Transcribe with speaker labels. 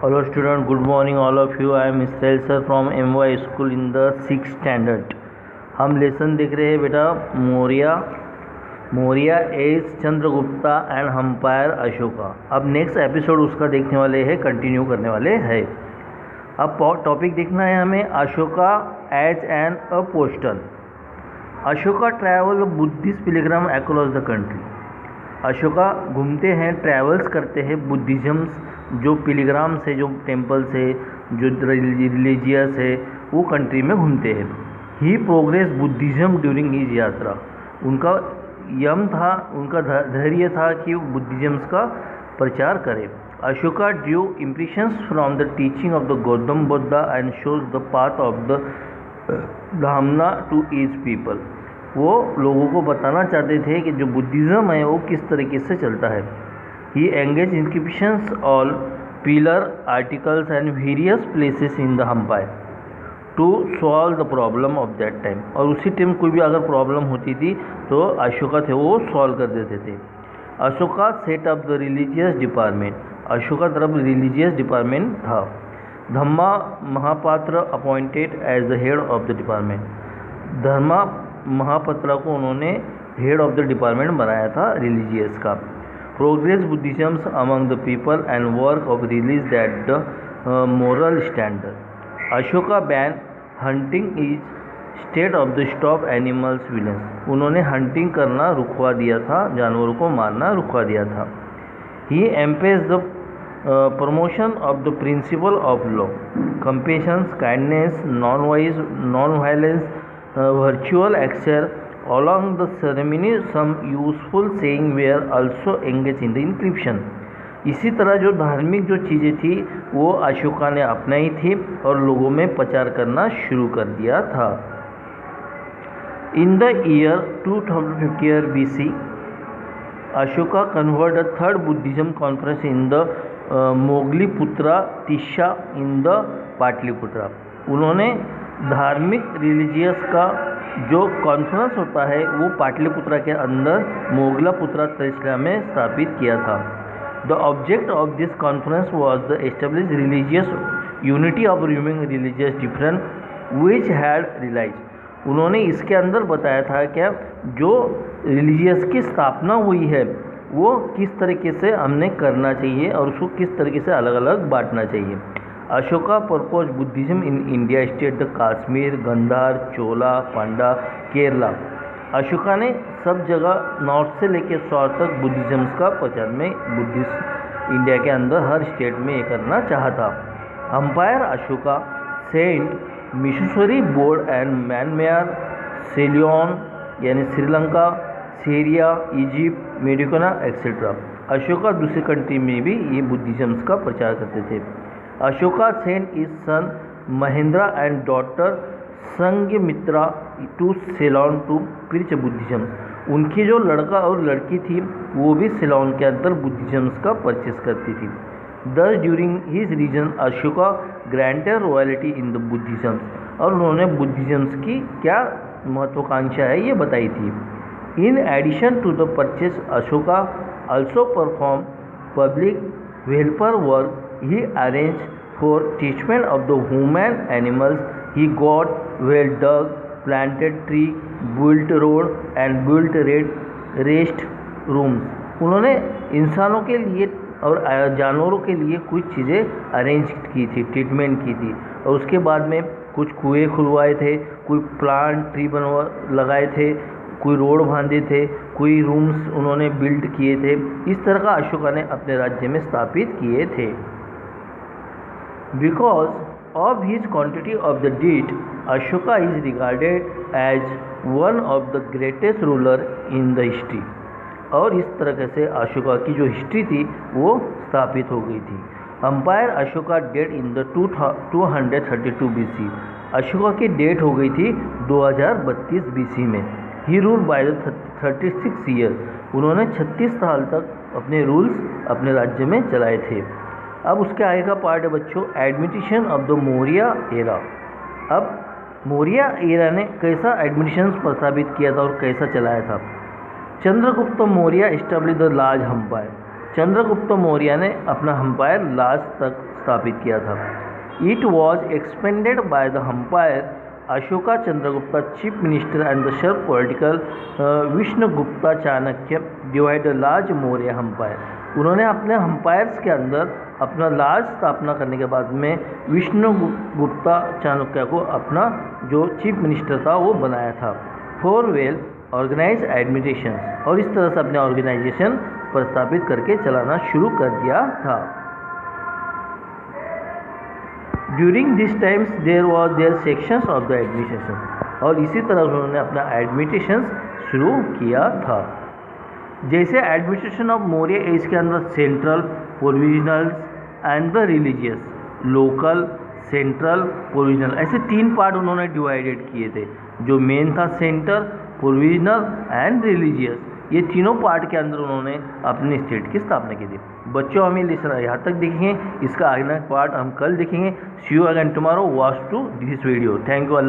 Speaker 1: Hello student, good morning all of you. I am Israel sir from MY school in the 6th standard. हम lesson देख रहे हैं बेटा Maurya as Chandragupta and हम्पायर Ashoka. अब next episode उसका देखने वाले हैं, कंटिन्यू करने वाले हैं। अब टॉपिक देखना है हमें Ashoka as an apostle. Ashoka travel Buddhist pilgrim across the country. Ashoka घूमते हैं, ट्रैवल्स करते हैं बुद्धिज़्म्स जो पिलग्राम्स है, जो टेम्पल्स है, जो रिलीजियस है, वो कंट्री में घूमते हैं। ही प्रोग्रेस बुद्धिज़्म ड्यूरिंग हिज यात्रा। उनका यम था, उनका धैर्य था कि वो बुद्धिज़्म्स का प्रचार करे। Ashoka drew impressions from the teaching of the Gautam Buddha and shows the path of the Dhamma to each people. वो लोगों को बताना चाहते थे कि जो बुद्धिज़्म है वो किस तरीके से चलता है। He engage inscriptions all pillar articles and various places in the empire to solve the problem of that time. और उसी टाइम कोई भी अगर प्रॉब्लम होती थी तो अशोका थे वो सॉल्व कर देते थे। Ashoka set up the religious department. Ashoka तरफ रिलीजियस डिपार्टमेंट था। Dhamma Mahapatra appointed as the head of the department. Dharma Mahapatra को उन्होंने हेड ऑफ द डिपार्टमेंट बनाया था रिलीजियस का। Progress Buddhisms among the people and work of release that the moral standard. Ashoka ban hunting is state of the stop animals violence. उन्होंने hunting करना रुकवा दिया था, जानवरों को मारना रुकवा दिया था। He engage the promotion of the principle of law, compassion, kindness, non violence, virtual action along the ceremony. Some useful saying were also engaged in the inscription. इसी तरह जो धार्मिक जो चीज़ें थी वो अशोका ने अपनाई थी और लोगों में प्रचार करना शुरू कर दिया था। In the year 250 BC Ashoka convert the third Buddhism conference in the Moggaliputta Tissa in the Pataliputra. उन्होंने धार्मिक रिलीजियस का जो कॉन्फ्रेंस होता है वो पाटलिपुत्रा के अंदर मोगलापुत्रा त्रिशला में स्थापित किया था। The object of this conference was the establish religious unity of removing religious difference which had realise. उन्होंने इसके अंदर बताया था क्या जो रिलीजियस की स्थापना हुई है वो किस तरीके से हमने करना चाहिए और उसको किस तरीके से अलग अलग बांटना चाहिए। Ashoka propose Buddhism in India state the Kashmir, Gandhar, Chola, Pandya, Kerala. Ashoka ने सब जगह नॉर्थ से लेकर साउथ तक बुद्धिज्म का प्रचार में बुद्धिस्ट इंडिया के अंदर हर स्टेट में ये करना चाहता। Empire Ashoka Saint missionary board and Myanmar, सेलियन यानी Sri Lanka, Syria, Egypt, मेडिकोना etcetera. Ashoka दूसरी कंट्री में भी ये बुद्धिज्म का प्रचार करते थे। Ashoka sent is son Mahendra and daughter Sanghamitra to Ceylon to preach Buddhism. उनकी जो लड़का और लड़की थी वो भी सेलोन के अंदर बुद्धिज्म का परचेस करती थी। Thus during his region Ashoka granted royalty in the Buddhism. और उन्होंने बुद्धिज्म की क्या महत्वाकांक्षा है ये बताई थी। In addition to the purchase Ashoka also perform public welfare work. He arranged for treatment of the human animals. He got well dug, planted tree, built road and built rest rooms. उन्होंने इंसानों के लिए और जानवरों के लिए कुछ चीज़ें अरेंज की थी, ट्रीटमेंट की थी और उसके बाद में कुछ कुएँ खुलवाए थे, कोई प्लांट ट्री लगाए थे, कोई रोड बांधे थे, कोई रूम्स उन्होंने बिल्ड किए थे। इस तरह का अशोका ने अपने राज्य में स्थापित किए थे। Because of his quantity of the deed Ashoka is regarded as one of the greatest ruler in the history. और इस तरह से अशोका की जो हिस्ट्री थी वो स्थापित हो गई थी। Empire Ashoka date in the 232 BC। Ashoka की डेट हो गई थी 2032 BC में। He rule by the 36 year. उन्होंने 36 साल तक अपने रूल्स अपने राज्य में चलाए थे। अब उसके आगे का पार्ट है बच्चों administration of the Maurya era. अब मौर्य एरा ने कैसा एडमिनिस्ट्रेशन प्रस्तावित किया था और कैसा चलाया था। Chandragupta Maurya establish the large empire. Chandragupta Maurya ने अपना हम्पायर लाज तक स्थापित किया था। It was expanded by the empire Ashoka Chandragupta chief minister and the sharp political Vishnugupta Chanakya divide the large Maurya empire. उन्होंने अपने हम्पायर्स के अंदर अपना लाज स्थापना करने के बाद में विष्णुगुप्ता चाणक्य को अपना जो चीफ मिनिस्टर था वो बनाया था। फॉर वेल ऑर्गेनाइज एडमिनिस्ट्रेशन, और इस तरह से अपने ऑर्गेनाइजेशन प्रस्तापित करके चलाना शुरू कर दिया था। During this times there was there sections of the administration, और इसी तरह उन्होंने अपना एडमिनिस्ट्रेशन शुरू किया था। जैसे एडमिनिस्ट्रेशन ऑफ मौर्य एज के अंदर central, provisional and the religious, local, central, provisional, ऐसे 3 पार्ट उन्होंने डिवाइडेड किए थे। जो मेन था सेंटर, प्रोविजनल एंड रिलीजियस, ये तीनों पार्ट के अंदर उन्होंने अपने स्टेट की स्थापना की थी। बच्चों हमें लेसन यहाँ तक देखेंगे, इसका आगे पार्ट हम कल देखेंगे। See you again tomorrow, watch to this video. Thank you.